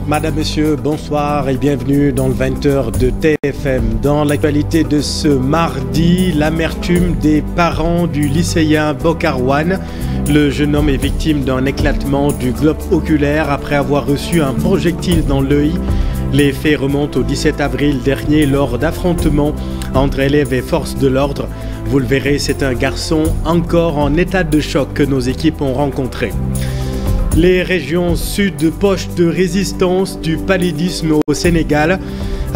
Madame, Monsieur, bonsoir et bienvenue dans le 20h de TFM. Dans l'actualité de ce mardi, l'amertume des parents du lycéen Bokarwan. Le jeune homme est victime d'un éclatement du globe oculaire après avoir reçu un projectile dans l'œil. Les faits remontent au 17 avril dernier lors d'affrontements entre élèves et forces de l'ordre. Vous le verrez, c'est un garçon encore en état de choc que nos équipes ont rencontré. Les régions sud poche de résistance du paludisme au Sénégal.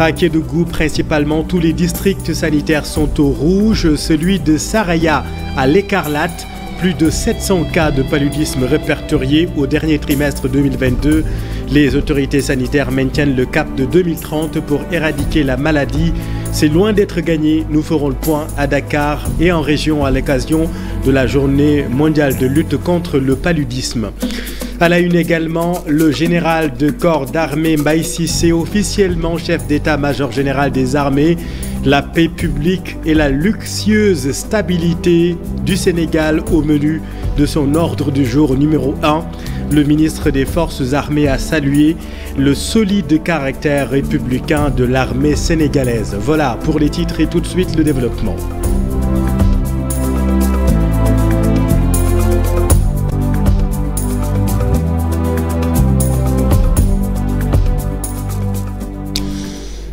À Kédougou, principalement, tous les districts sanitaires sont au rouge. Celui de Saraya à l'écarlate. Plus de 700 cas de paludisme répertoriés au dernier trimestre 2022. Les autorités sanitaires maintiennent le cap de 2030 pour éradiquer la maladie. C'est loin d'être gagné. Nous ferons le point à Dakar et en région à l'occasion de la journée mondiale de lutte contre le paludisme. À la une également, le général de corps d'armée Mbaye Cissé, officiellement chef d'état-major général des armées. La paix publique et la luxueuse stabilité du Sénégal au menu de son ordre du jour numéro 1. Le ministre des Forces armées a salué le solide caractère républicain de l'armée sénégalaise. Voilà pour les titres et tout de suite le développement.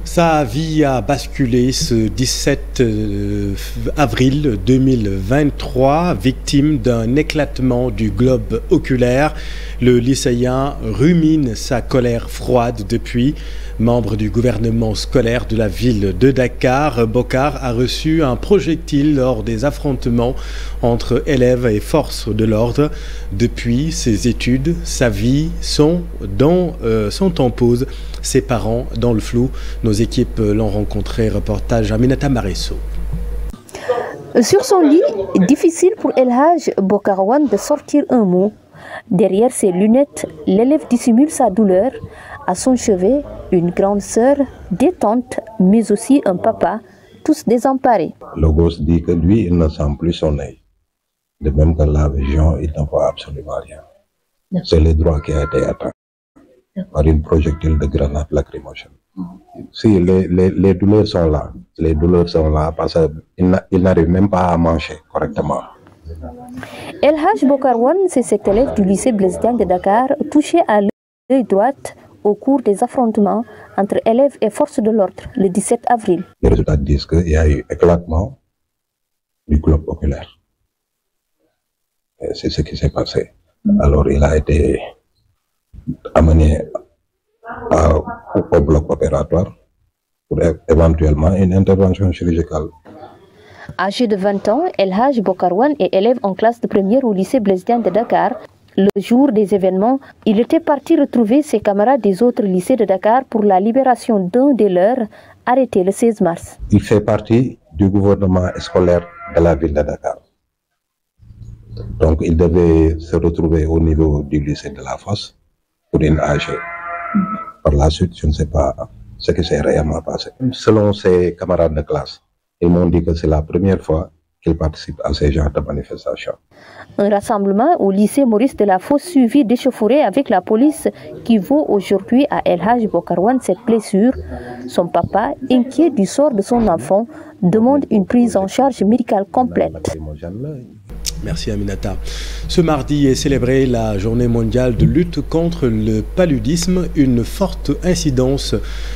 Sa vie a basculé ce 17 avril 2023, victime d'un éclatement du globe oculaire. Le lycéen rumine sa colère froide depuis. Membre du gouvernement scolaire de la ville de Dakar, Bokar a reçu un projectile lors des affrontements entre élèves et forces de l'ordre. Depuis ses études, sa vie sont en pause. Ses parents dans le flou. Nos équipes l'ont rencontré. Reportage Aminata Maresso. Sur son lit, difficile pour El Hadj Bokarwan de sortir un mot. Derrière ses lunettes, l'élève dissimule sa douleur. À son chevet, une grande sœur détente, mais aussi un papa, tous désemparés. Le gosse dit que lui, il ne sent plus son œil. De même que la vision, il ne voit absolument rien. C'est le droit qui a été atteint par une projectile de grenade lacrymogène. Si les douleurs sont là, parce qu'il n'arrive même pas à manger correctement. El Hadj Bokarwan, c'est cet élève du lycée Blaise Diagne de Dakar, touché à l'œil droite au cours des affrontements entre élèves et forces de l'ordre le 17 avril. Les résultats disent qu'il y a eu éclatement du globe oculaire. C'est ce qui s'est passé. Alors il a été amené au bloc opératoire pour éventuellement une intervention chirurgicale. Âgé de 20 ans, El Hadj Bokarwan est élève en classe de première au lycée Blaise Diagne de Dakar. Le jour des événements, il était parti retrouver ses camarades des autres lycées de Dakar pour la libération d'un des leurs, arrêté le 16 mars. Il fait partie du gouvernement scolaire de la ville de Dakar. Donc il devait se retrouver au niveau du lycée de la Fosse pour une AG. Par la suite, je ne sais pas ce qui s'est réellement passé. Selon ses camarades de classe, ils m'ont dit que c'est la première fois qu'il participe à ces genres de manifestations. Un rassemblement au lycée Maurice de la Fosse suivi d'échauffourées avec la police qui vaut aujourd'hui à El Hadj Bokarwan cette blessure. Son papa, inquiet du sort de son enfant, demande une prise en charge médicale complète. Merci Aminata. Ce mardi est célébrée la journée mondiale de lutte contre le paludisme. Une forte incidence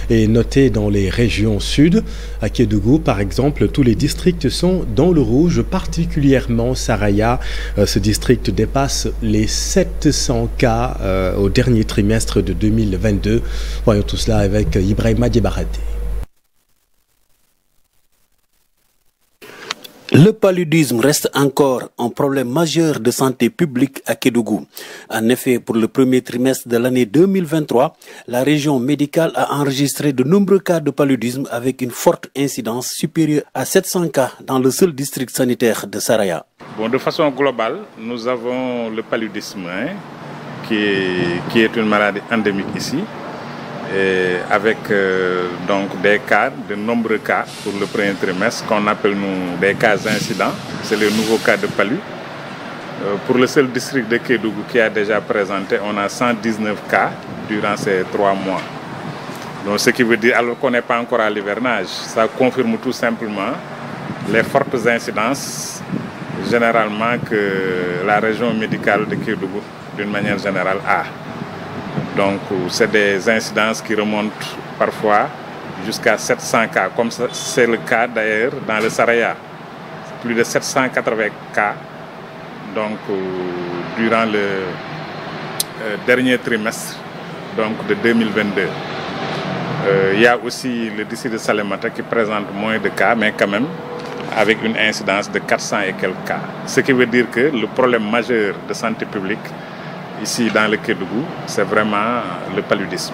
est notée dans les régions sud. À Kédougou, par exemple, tous les districts sont dans le rouge, particulièrement Saraya. Ce district dépasse les 700 cas au dernier trimestre de 2022. Voyons tout cela avec Ibrahima Diébarate. Le paludisme reste encore un problème majeur de santé publique à Kédougou. En effet, pour le premier trimestre de l'année 2023, la région médicale a enregistré de nombreux cas de paludisme avec une forte incidence supérieure à 700 cas dans le seul district sanitaire de Saraya. Bon, de façon globale, nous avons le paludisme qui est une maladie endémique ici. Avec donc des cas, de nombreux cas pour le premier trimestre qu'on appelle nous des cas incidents. C'est le nouveau cas de palu. Pour le seul district de Kédougou qui a déjà présenté, on a 119 cas durant ces 3 mois. Donc, ce qui veut dire, alors qu'on n'est pas encore à l'hivernage, ça confirme tout simplement les fortes incidences généralement que la région médicale de Kédougou, d'une manière générale, a. Donc, c'est des incidences qui remontent parfois jusqu'à 700 cas, comme c'est le cas d'ailleurs dans le Saraya. Plus de 780 cas donc, durant le dernier trimestre donc, de 2022. Il y a aussi le district de Salémata qui présente moins de cas, mais quand même avec une incidence de 400 et quelques cas. Ce qui veut dire que le problème majeur de santé publique ici dans le Kédougou, c'est vraiment le paludisme.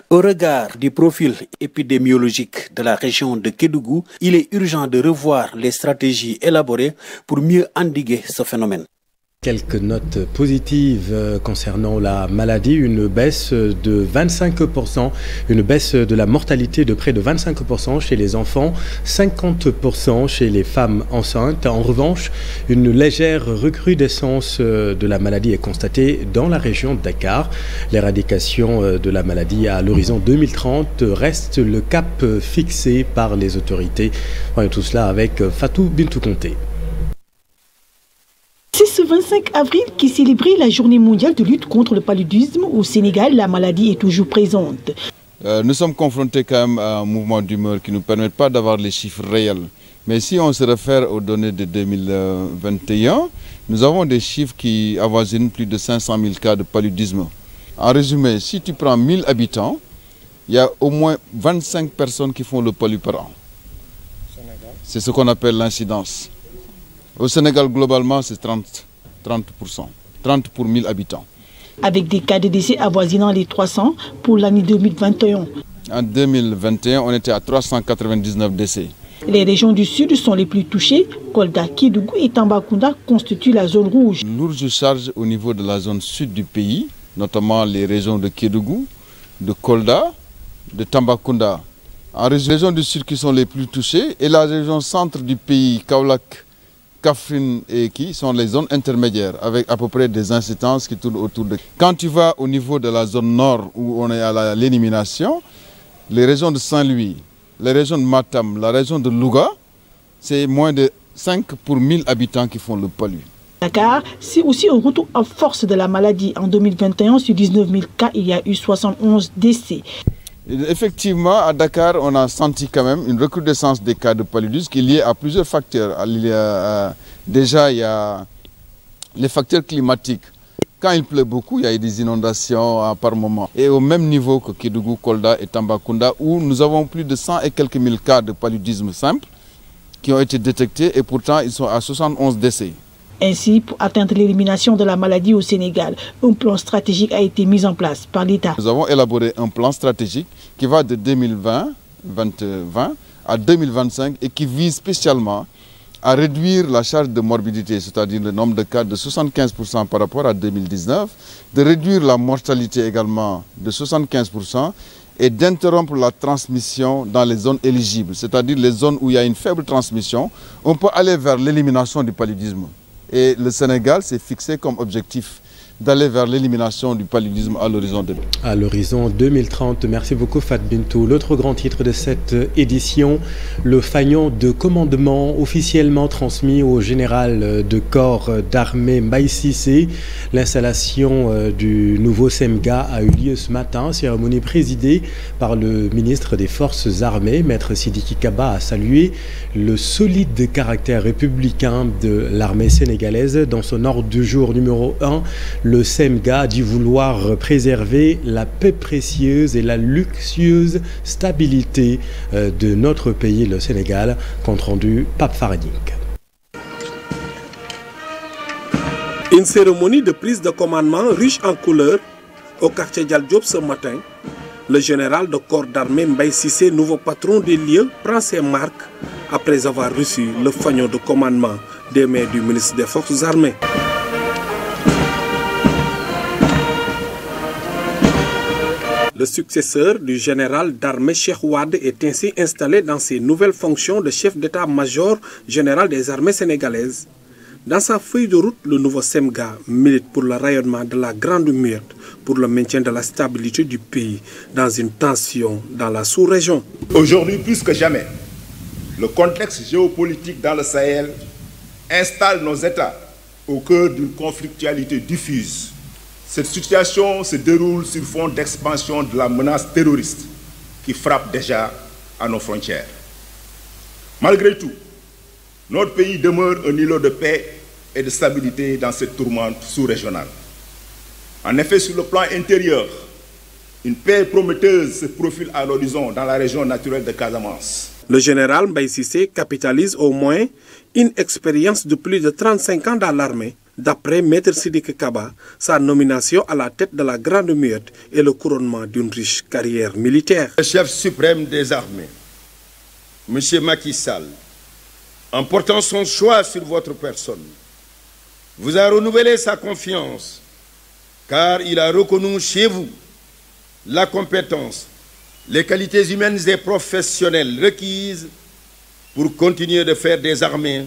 Au regard du profil épidémiologique de la région de Kédougou, il est urgent de revoir les stratégies élaborées pour mieux endiguer ce phénomène. Quelques notes positives concernant la maladie, une baisse de 25%, une baisse de la mortalité de près de 25% chez les enfants, 50% chez les femmes enceintes. En revanche, une légère recrudescence de la maladie est constatée dans la région de Dakar. L'éradication de la maladie à l'horizon 2030 reste le cap fixé par les autorités. Voyons tout cela avec Fatou Bintou Conté. C'est ce 25 avril qui célébrait la journée mondiale de lutte contre le paludisme. Au Sénégal, la maladie est toujours présente. Nous sommes confrontés quand même à un mouvement d'humeur qui ne nous permet pas d'avoir les chiffres réels. Mais si on se réfère aux données de 2021, nous avons des chiffres qui avoisinent plus de 500 000 cas de paludisme. En résumé, si tu prends 1000 habitants, il y a au moins 25 personnes qui font le palu par an. C'est ce qu'on appelle l'incidence. Au Sénégal, globalement, c'est 30%. 30 pour 1000 habitants. Avec des cas de décès avoisinant les 300 pour l'année 2021. En 2021, on était à 399 décès. Les régions du sud sont les plus touchées. Kolda, Kédougou et Tambacounda constituent la zone rouge. Lourde charge au niveau de la zone sud du pays, notamment les régions de Kédougou, de Kolda, de Tambacounda. En région du sud qui sont les plus touchées et la région centre du pays, Kaolack, Kaffrine et qui sont les zones intermédiaires avec à peu près des incidences qui tournent autour de... Quand tu vas au niveau de la zone nord où on est à l'élimination, les régions de Saint-Louis, les régions de Matam, la région de Louga, c'est moins de 5 pour 1000 habitants qui font le palu. Dakar, c'est aussi un retour en force de la maladie. En 2021, sur 19 000 cas, il y a eu 71 décès. Effectivement, à Dakar, on a senti quand même une recrudescence des cas de paludisme qui est liée à plusieurs facteurs. Déjà, il y a les facteurs climatiques. Quand il pleut beaucoup, il y a des inondations par moment. Et au même niveau que Kédougou, Kolda et Tambacounda, où nous avons plus de 100 et quelques mille cas de paludisme simple qui ont été détectés et pourtant ils sont à 71 décès. Ainsi, pour atteindre l'élimination de la maladie au Sénégal, un plan stratégique a été mis en place par l'État. Nous avons élaboré un plan stratégique qui va de 2020 à 2025 et qui vise spécialement à réduire la charge de morbidité, c'est-à-dire le nombre de cas de 75% par rapport à 2019, de réduire la mortalité également de 75% et d'interrompre la transmission dans les zones éligibles, c'est-à-dire les zones où il y a une faible transmission, on peut aller vers l'élimination du paludisme. Et le Sénégal s'est fixé comme objectif d'aller vers l'élimination du paludisme à l'horizon 2030. À l'horizon 2030, merci beaucoup Fat Bintou. L'autre grand titre de cette édition, le fanion de commandement officiellement transmis au général de corps d'armée Mbaye Cissé. L'installation du nouveau SEMGA a eu lieu ce matin, cérémonie présidée par le ministre des Forces armées, Maître Sidiki Kaba, a salué le solide caractère républicain de l'armée sénégalaise. Dans son ordre du jour numéro 1, le SEMGA dit vouloir préserver la paix précieuse et la luxueuse stabilité de notre pays, le Sénégal. Compte rendu, Pape Faradik. Une cérémonie de prise de commandement riche en couleurs au quartier Dial Diop ce matin. Le général de corps d'armée Mbaye Cissé, nouveau patron des lieux, prend ses marques après avoir reçu le fanion de commandement des mains du ministre des Forces armées. Le successeur du général d'armée Cheikh Wade est ainsi installé dans ses nouvelles fonctions de chef d'état-major général des armées sénégalaises. Dans sa feuille de route, le nouveau SEMGA milite pour le rayonnement de la Grande Muette, pour le maintien de la stabilité du pays dans une tension dans la sous-région. Aujourd'hui, plus que jamais, le contexte géopolitique dans le Sahel installe nos États au cœur d'une conflictualité diffuse. Cette situation se déroule sur fond d'expansion de la menace terroriste qui frappe déjà à nos frontières. Malgré tout, notre pays demeure un îlot de paix et de stabilité dans cette tourmente sous-régionale. En effet, sur le plan intérieur, une paix prometteuse se profile à l'horizon dans la région naturelle de Casamance. Le général Mbaye Cissé capitalise au moins une expérience de plus de 35 ans dans l'armée. D'après Maître Sidiki Kaba, sa nomination à la tête de la Grande Muette est le couronnement d'une riche carrière militaire. Le chef suprême des armées, M. Macky Sall, en portant son choix sur votre personne, vous a renouvelé sa confiance, car il a reconnu chez vous la compétence, les qualités humaines et professionnelles requises pour continuer de faire des armées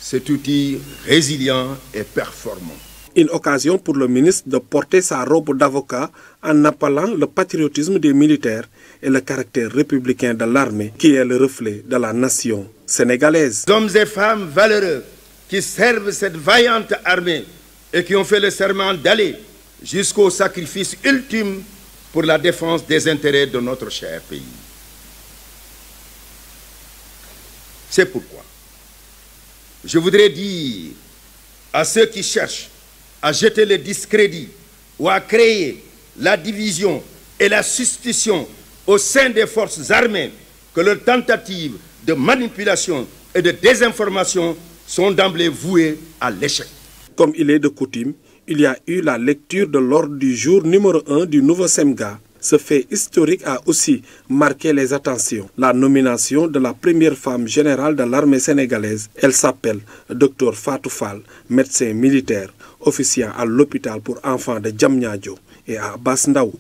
cet outil résilient et performant. Une occasion pour le ministre de porter sa robe d'avocat en appelant le patriotisme des militaires et le caractère républicain de l'armée qui est le reflet de la nation sénégalaise. Hommes et femmes valeureux qui servent cette vaillante armée et qui ont fait le serment d'aller jusqu'au sacrifice ultime pour la défense des intérêts de notre cher pays. C'est pourquoi je voudrais dire à ceux qui cherchent à jeter le discrédit ou à créer la division et la suspicion au sein des forces armées que leurs tentatives de manipulation et de désinformation sont d'emblée vouées à l'échec. Comme il est de coutume, il y a eu la lecture de l'ordre du jour numéro 1 du nouveau SEMGA. Ce fait historique a aussi marqué les attentions. La nomination de la première femme générale de l'armée sénégalaise, elle s'appelle Dr Fatou Fall, médecin militaire, officiant à l'hôpital pour enfants de Diamniadio et à Basse Ndao.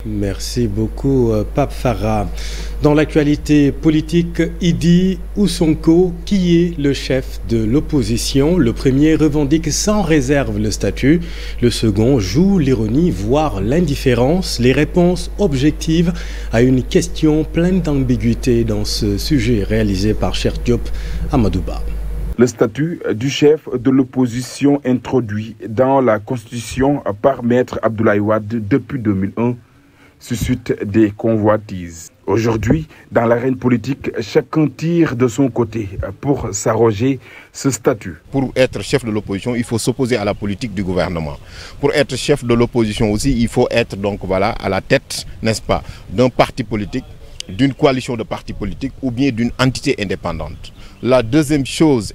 Merci beaucoup, Pape Farah. Dans l'actualité politique, Idi Ousonko, qui est le chef de l'opposition, le premier revendique sans réserve le statut, le second joue l'ironie, voire l'indifférence, les réponses objectives à une question pleine d'ambiguïté dans ce sujet réalisé par Cheikh Diop Amadouba. Le statut du chef de l'opposition introduit dans la Constitution par Maître Abdoulaye Wade depuis 2001 suscite des convoitises. Aujourd'hui, dans l'arène politique, chacun tire de son côté pour s'arroger ce statut. Pour être chef de l'opposition, il faut s'opposer à la politique du gouvernement. Pour être chef de l'opposition aussi, il faut être donc voilà à la tête, n'est-ce pas, d'un parti politique, d'une coalition de partis politiques ou bien d'une entité indépendante. La troisième chose,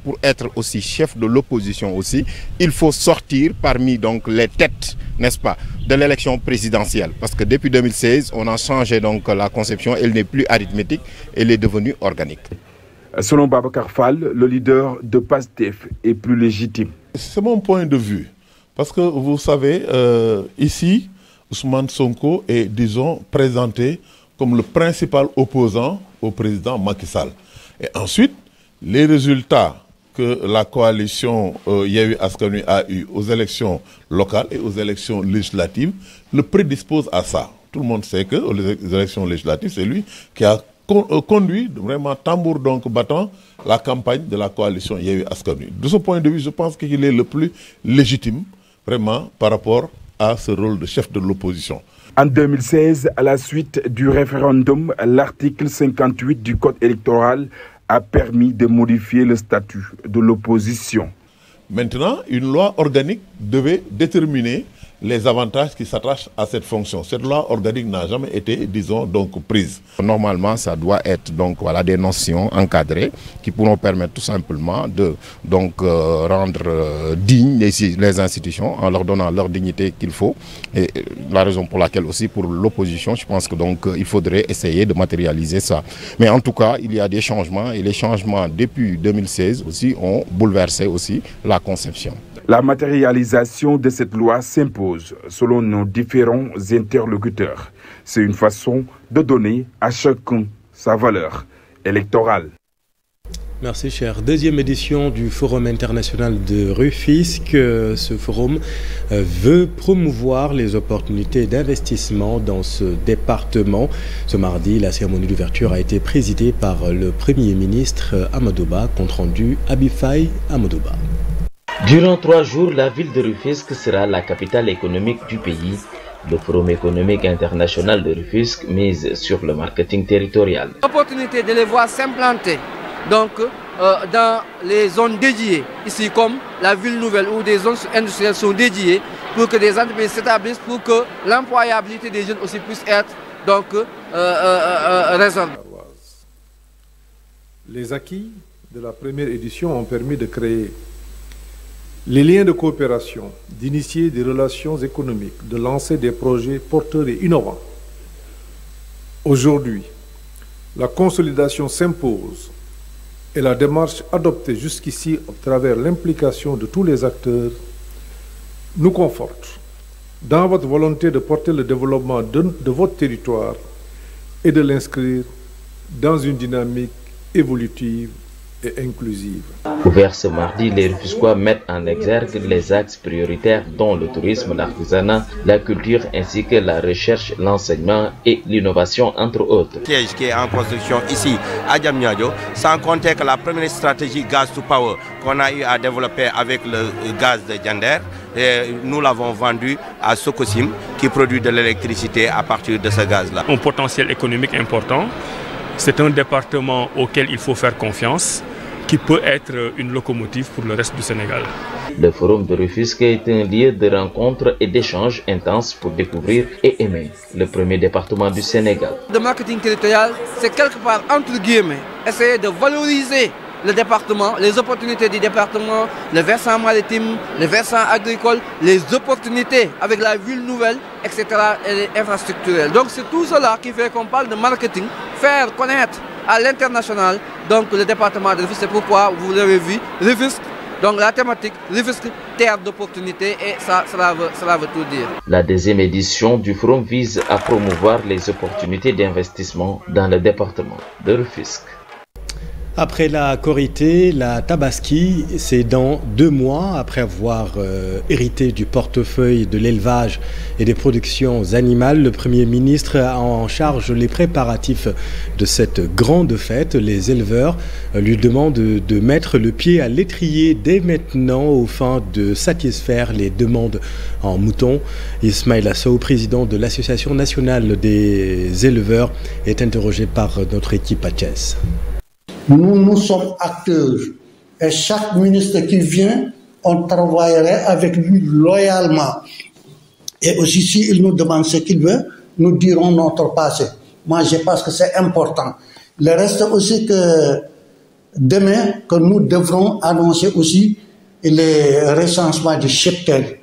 pour être aussi chef de l'opposition aussi, il faut sortir parmi donc les têtes, n'est-ce pas, de l'élection présidentielle. Parce que depuis 2016, on a changé donc la conception, elle n'est plus arithmétique, elle est devenue organique. Selon Babacar Fall, le leader de PASTEF est plus légitime. C'est mon point de vue. Parce que vous savez, ici, Ousmane Sonko est, disons, présenté comme le principal opposant au président Macky Sall. Et ensuite, les résultats que la coalition Yewwi Askan Wi a eu aux élections locales et aux élections législatives le prédisposent à ça. Tout le monde sait que aux élections législatives, c'est lui qui a conduit vraiment tambour donc battant la campagne de la coalition Yewwi Askan Wi. De ce point de vue, je pense qu'il est le plus légitime vraiment par rapport à ce rôle de chef de l'opposition. En 2016, à la suite du référendum, l'article 58 du Code électoral a permis de modifier le statut de l'opposition. Maintenant, une loi organique devait déterminer les avantages qui s'attachent à cette fonction. Cette loi organique n'a jamais été, disons, donc prise. Normalement, ça doit être donc voilà des notions encadrées qui pourront permettre tout simplement de donc rendre dignes les institutions en leur donnant leur dignité qu'il faut. Et la raison pour laquelle aussi pour l'opposition, je pense que donc il faudrait essayer de matérialiser ça. Mais en tout cas, il y a des changements et les changements depuis 2016 aussi ont bouleversé aussi la conception. La matérialisation de cette loi s'impose selon nos différents interlocuteurs. C'est une façon de donner à chacun sa valeur électorale. Merci cher. Deuxième édition du Forum international de Rufisque. Ce forum veut promouvoir les opportunités d'investissement dans ce département. Ce mardi, la cérémonie d'ouverture a été présidée par le Premier ministre Amadou Ba, compte rendu Abifai Amadou Ba. Durant 3 jours, la ville de Rufisque sera la capitale économique du pays. Le Forum économique international de Rufisque mise sur le marketing territorial. L'opportunité de les voir s'implanter donc dans les zones dédiées, ici comme la ville nouvelle où des zones industrielles sont dédiées pour que des entreprises s'établissent, pour que l'employabilité des jeunes aussi puisse être donc raisonnable. Les acquis de la première édition ont permis de créer les liens de coopération, d'initier des relations économiques, de lancer des projets porteurs et innovants. Aujourd'hui, la consolidation s'impose et la démarche adoptée jusqu'ici à travers l'implication de tous les acteurs nous conforte dans votre volonté de porter le développement de votre territoire et de l'inscrire dans une dynamique évolutive et inclusive. Ouvert ce mardi, les Rufisquois mettent en exergue les axes prioritaires dont le tourisme, l'artisanat, la culture ainsi que la recherche, l'enseignement et l'innovation entre autres. Le siège qui est en construction ici à Diamniadio, sans compter que la première stratégie Gas to Power qu'on a eu à développer avec le gaz de Diender, nous l'avons vendu à Sokosim qui produit de l'électricité à partir de ce gaz-là. Un potentiel économique important, c'est un département auquel il faut faire confiance, qui peut être une locomotive pour le reste du Sénégal. Le Forum de Rufisque est un lieu de rencontres et d'échanges intenses pour découvrir et aimer le premier département du Sénégal. Le marketing territorial, c'est quelque part, entre guillemets, essayer de valoriser le département, les opportunités du département, le versant maritime, le versant agricole, les opportunités avec la ville nouvelle, etc. et infrastructurelles. Donc c'est tout cela qui fait qu'on parle de marketing, faire connaître à l'international donc le département de Rufisque. C'est pourquoi vous l'avez vu, Rufisque, donc la thématique Rufisque, terre d'opportunités, et cela veut tout dire. La deuxième édition du forum vise à promouvoir les opportunités d'investissement dans le département de Rufisque. Après la Korité, la Tabaski, c'est dans 2 mois, après avoir hérité du portefeuille de l'élevage et des productions animales. Le Premier ministre a en charge les préparatifs de cette grande fête. Les éleveurs lui demandent de mettre le pied à l'étrier dès maintenant aux fins de satisfaire les demandes en moutons. Ismaël Assou, président de l'Association nationale des éleveurs, est interrogé par notre équipe à Thiès. Nous sommes acteurs et chaque ministre qui vient, on travaillerait avec lui loyalement. Et aussi, s'il nous demande ce qu'il veut, nous dirons notre passé. Moi, je pense que c'est important. Le reste aussi que demain, que nous devrons annoncer aussi les recensements du cheptel.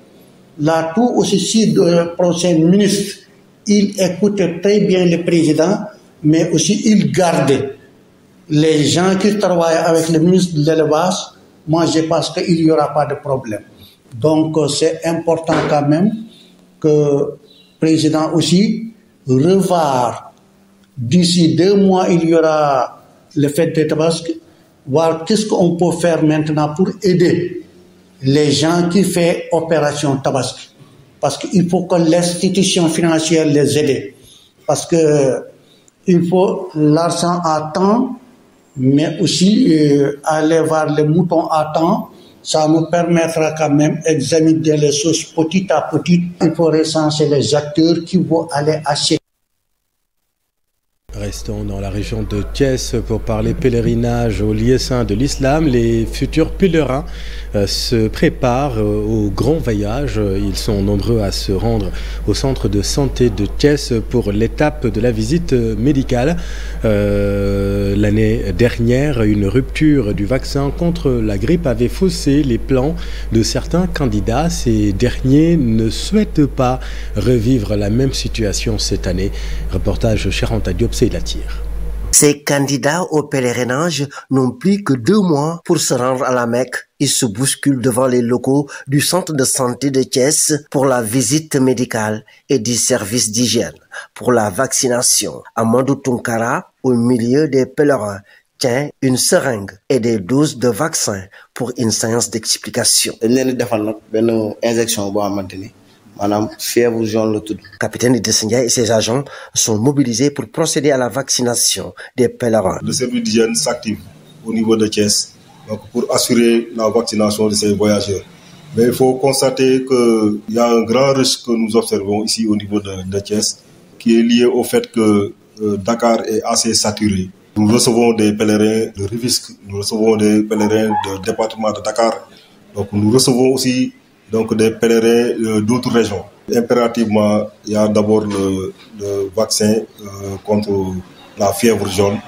Là, tout aussi, si le prochain ministre, il écoute très bien le président, mais aussi il garde les gens qui travaillent avec le ministre de l'élevage. Moi, je pense qu'il n'y aura pas de problème. Donc, c'est important quand même que le président aussi revoie. D'ici 2 mois, il y aura le fête de Tabaski. Voir qu'est-ce qu'on peut faire maintenant pour aider les gens qui font opération Tabaski. Parce qu'il faut que l'institution financière les aide. Parce que il faut l'argent à temps, mais aussi aller voir les moutons à temps. Ça nous permettra quand même d'examiner les choses petit à petit. Il faut recenser les acteurs qui vont aller acheter. Restons dans la région de Thiès pour parler pèlerinage au lieu saint de l'islam. Les futurs pèlerins se préparent au grand voyage. Ils sont nombreux à se rendre au centre de santé de Thiès pour l'étape de la visite médicale. L'année dernière, une rupture du vaccin contre la grippe avait faussé les plans de certains candidats. Ces derniers ne souhaitent pas revivre la même situation cette année. Reportage Cheranta Diop, c'est la tire. Ces candidats au pèlerinage n'ont plus que 2 mois pour se rendre à la Mecque. Ils se bousculent devant les locaux du centre de santé de Thiès pour la visite médicale et du service d'hygiène pour la vaccination. Amadou Tunkara, au milieu des pèlerins tient une seringue et des doses de vaccin pour une séance d'explication. Capitaine Idrissa et ses agents sont mobilisés pour procéder à la vaccination des pèlerins. Le service d'hygiène s'active au niveau de Thiès pour assurer la vaccination de ces voyageurs. Mais il faut constater qu'il y a un grand risque que nous observons ici au niveau de Thiès, qui est lié au fait que Dakar est assez saturé. Nous recevons des pèlerins de Rufisque, nous recevons des pèlerins du département de Dakar. Donc nous recevons aussi des pèlerins d'autres régions. Impérativement, il y a d'abord le vaccin contre la fièvre jaune,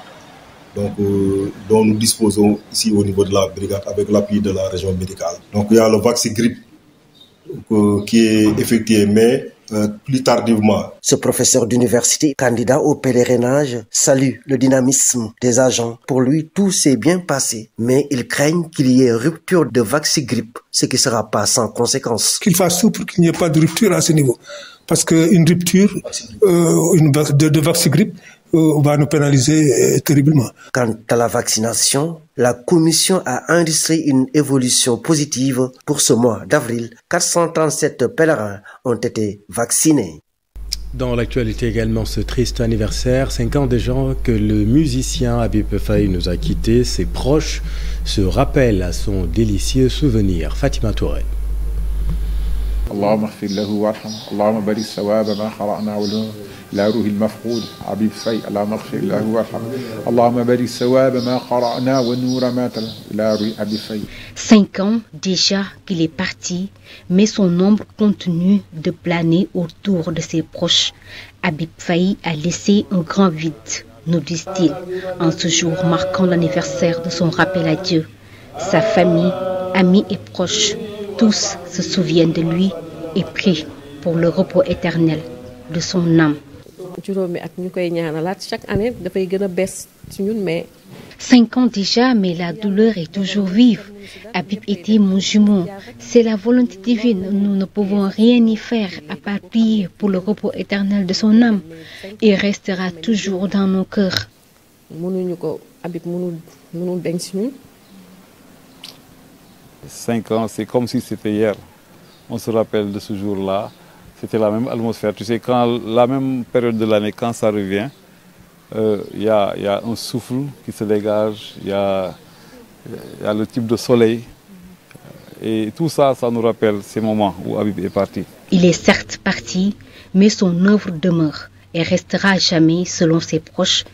dont nous disposons ici au niveau de la brigade avec l'appui de la région médicale. Donc il y a le vaccin grippe qui est effectué, mais plus tardivement. Ce professeur d'université, candidat au pèlerinage, salue le dynamisme des agents. Pour lui, tout s'est bien passé, mais il craint qu'il y ait rupture de vaccin grippe, ce qui ne sera pas sans conséquence. Qu'il fasse tout pour qu'il n'y ait pas de rupture à ce niveau. Parce qu'une rupture de vaccin grippe va nous pénaliser terriblement. Quant à la vaccination, la Commission a enregistré une évolution positive. Pour ce mois d'avril, 437 pèlerins ont été vaccinés. Dans l'actualité également, ce triste anniversaire, 5 ans déjà que le musicien Habib Faye nous a quittés. Ses proches se rappellent à son délicieux souvenir. Fatima Touré. اللهم اغفر له وارحمه اللهم بارك ثواب ما قرأنا لا روح المفقود عبيد في اللهم اغفر له وارحمه اللهم بارك ثواب ما قرأنا ونور ما لا روح عبيد في. 5 ans déjà qu'il est parti, mais son ombre continue de planer autour de ses proches. Habib Faye a laissé un grand vide, nous disent-ils, en ce jour marquant l'anniversaire de son rappel à Dieu. Sa famille, amis et proches, tous se souviennent de lui et prient pour le repos éternel de son âme. 5 ans déjà, mais la douleur est toujours vive. Habib était mon jumeau. C'est la volonté divine. Nous ne pouvons rien y faire à part prier pour le repos éternel de son âme. Il restera toujours dans nos cœurs. 5 ans, c'est comme si c'était hier. On se rappelle de ce jour-là. C'était la même atmosphère. Tu sais, quand la même période de l'année, quand ça revient, il y a un souffle qui se dégage, il y a le type de soleil. Et tout ça, ça nous rappelle ces moments où Habib est parti. Il est certes parti, mais son œuvre demeure et restera à jamais selon ses proches.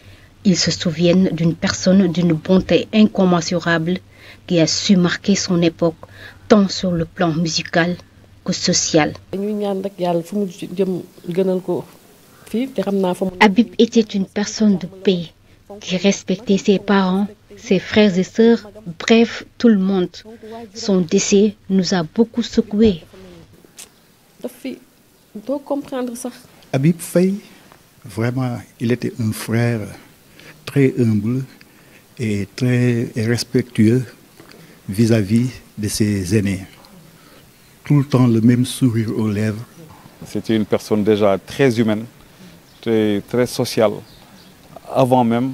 Ils se souviennent d'une personne d'une bonté incommensurable qui a su marquer son époque, tant sur le plan musical que social. Habib était une personne de paix, qui respectait ses parents, ses frères et sœurs, bref, tout le monde. Son décès nous a beaucoup secoués. Habib Faye, vraiment, il était un frère très humble et très respectueux vis-à-vis de ses aînés. Tout le temps le même sourire aux lèvres. C'était une personne déjà très humaine, très sociale, avant même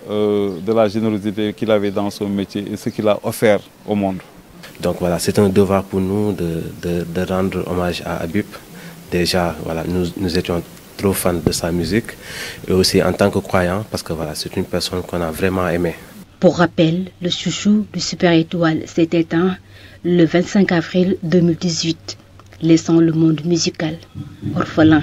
de la générosité qu'il avait dans son métier et ce qu'il a offert au monde. Donc voilà, c'est un devoir pour nous de rendre hommage à Habib. Déjà, voilà, nous étions trop fans de sa musique et aussi en tant que croyants parce que voilà, c'est une personne qu'on a vraiment aimée. Pour rappel, le chouchou du Super Étoile s'est éteint le 25 avril 2018, laissant le monde musical orphelin.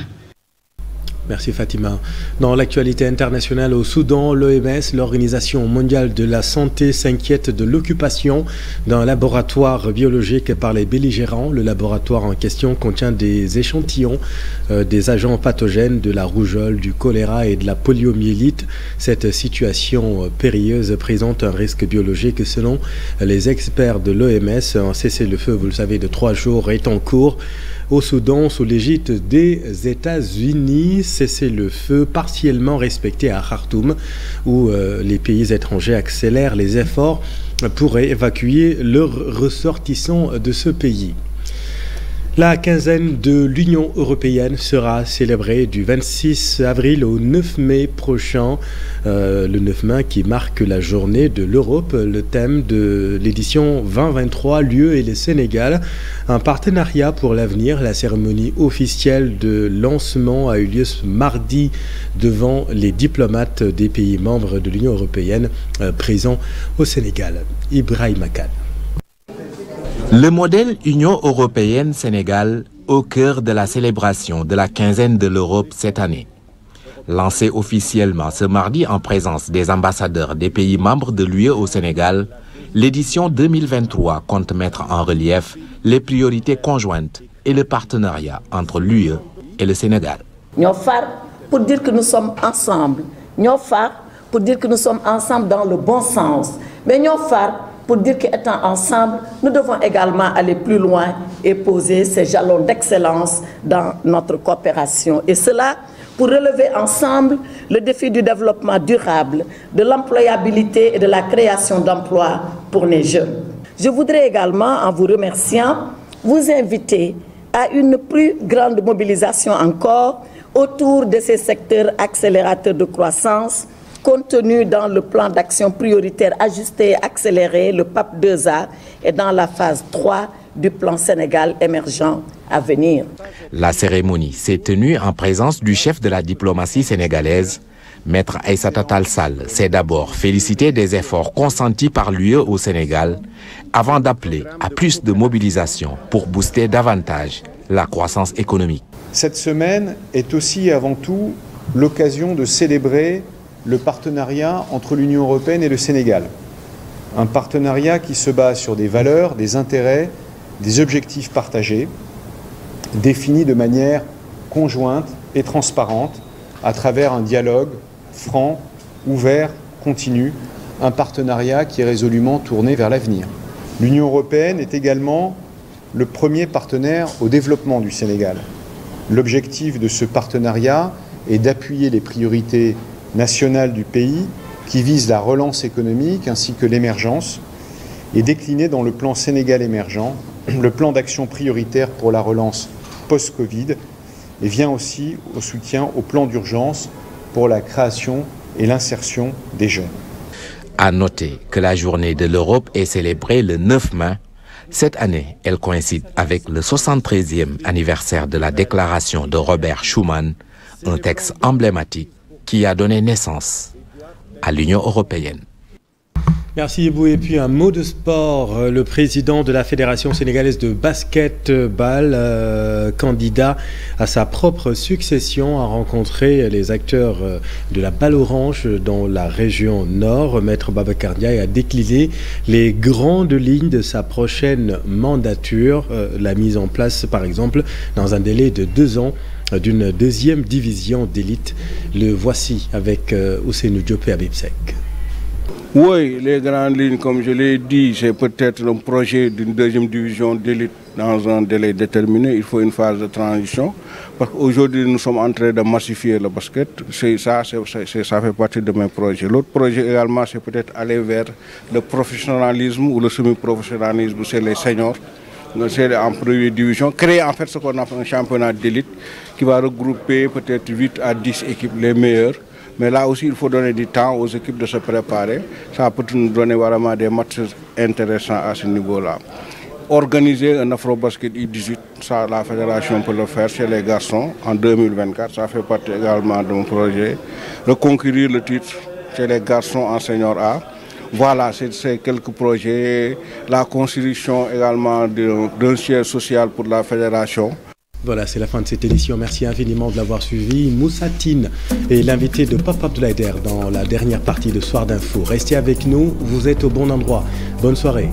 Merci Fatima. Dans l'actualité internationale au Soudan, l'OMS, l'Organisation mondiale de la santé, s'inquiète de l'occupation d'un laboratoire biologique par les belligérants. Le laboratoire en question contient des échantillons des agents pathogènes de la rougeole, du choléra et de la poliomyélite. Cette situation périlleuse présente un risque biologique selon les experts de l'OMS. Un cessez-le-feu, vous le savez, de 3 jours est en cours au Soudan sous l'égide des États-Unis. Cessez-le-feu partiellement respecté à Khartoum, où les pays étrangers accélèrent les efforts pour évacuer leurs ressortissants de ce pays. La quinzaine de l'Union européenne sera célébrée du 26 avril au 9 mai prochain. Le 9 mai qui marque la journée de l'Europe. Le thème de l'édition 2023, lieu et le Sénégal. Un partenariat pour l'avenir. La cérémonie officielle de lancement a eu lieu ce mardi devant les diplomates des pays membres de l'Union européenne présents au Sénégal. Ibrahim Khan. Le modèle Union européenne-Sénégal au cœur de la célébration de la quinzaine de l'Europe cette année. Lancé officiellement ce mardi en présence des ambassadeurs des pays membres de l'UE au Sénégal, l'édition 2023 compte mettre en relief les priorités conjointes et le partenariat entre l'UE et le Sénégal. Nous pour dire que nous sommes ensemble. Nous pour dire que nous sommes ensemble dans le bon sens. Mais nous pour dire qu'étant ensemble, nous devons également aller plus loin et poser ces jalons d'excellence dans notre coopération. Et cela pour relever ensemble le défi du développement durable, de l'employabilité et de la création d'emplois pour les jeunes. Je voudrais également, en vous remerciant, vous inviter à une plus grande mobilisation encore autour de ces secteurs accélérateurs de croissance contenu dans le plan d'action prioritaire ajusté et accéléré, le PAP 2A, et dans la phase 3 du plan Sénégal émergent à venir. La cérémonie s'est tenue en présence du chef de la diplomatie sénégalaise. Maître Aïssata Tall Sall s'est d'abord félicité des efforts consentis par l'UE au Sénégal avant d'appeler à plus de mobilisation pour booster davantage la croissance économique. Cette semaine est aussi avant tout l'occasion de célébrer le partenariat entre l'Union européenne et le Sénégal. Un partenariat qui se base sur des valeurs, des intérêts, des objectifs partagés, définis de manière conjointe et transparente à travers un dialogue franc, ouvert, continu, un partenariat qui est résolument tourné vers l'avenir. L'Union européenne est également le premier partenaire au développement du Sénégal. L'objectif de ce partenariat est d'appuyer les priorités nationale du pays qui vise la relance économique ainsi que l'émergence et décliné dans le plan Sénégal émergent, le plan d'action prioritaire pour la relance post-Covid et vient aussi au soutien au plan d'urgence pour la création et l'insertion des jeunes. À noter que la journée de l'Europe est célébrée le 9 mai. Cette année, elle coïncide avec le 73e anniversaire de la déclaration de Robert Schuman, un texte emblématique qui a donné naissance à l'Union européenne. Merci Ebou. Et puis un mot de sport. Le président de la Fédération sénégalaise de basketball, candidat à sa propre succession, a rencontré les acteurs de la balle orange dans la région nord. Maître Babacar Ndiaye a décliné les grandes lignes de sa prochaine mandature. La mise en place, par exemple, dans un délai de 2 ans, d'une deuxième division d'élite. Le voici avec Ousseynou Diop et Habib Seck. Oui, les grandes lignes, comme je l'ai dit, c'est peut-être un projet d'une deuxième division d'élite dans un délai déterminé. Il faut une phase de transition. Parce qu'aujourd'hui, nous sommes en train de massifier le basket. Ça fait partie de mes projets. L'autre projet également, c'est peut-être aller vers le professionnalisme ou le semi-professionnalisme, c'est les seniors. C'est en première division, créer en fait ce qu'on appelle un championnat d'élite qui va regrouper peut-être 8 à 10 équipes les meilleures. Mais là aussi, il faut donner du temps aux équipes de se préparer. Ça peut nous donner vraiment des matchs intéressants à ce niveau-là. Organiser un Afro-Basket U18, ça la fédération peut le faire chez les garçons en 2024. Ça fait partie également de mon projet. Reconquérir le titre chez les garçons en senior A. Voilà, c'est quelques projets. La constitution également d'un siège social pour la fédération. Voilà, c'est la fin de cette édition. Merci infiniment de l'avoir suivi. Moussa Tine est l'invité de Pape Abdoulaye dans la dernière partie de Soir d'Info. Restez avec nous, vous êtes au bon endroit. Bonne soirée.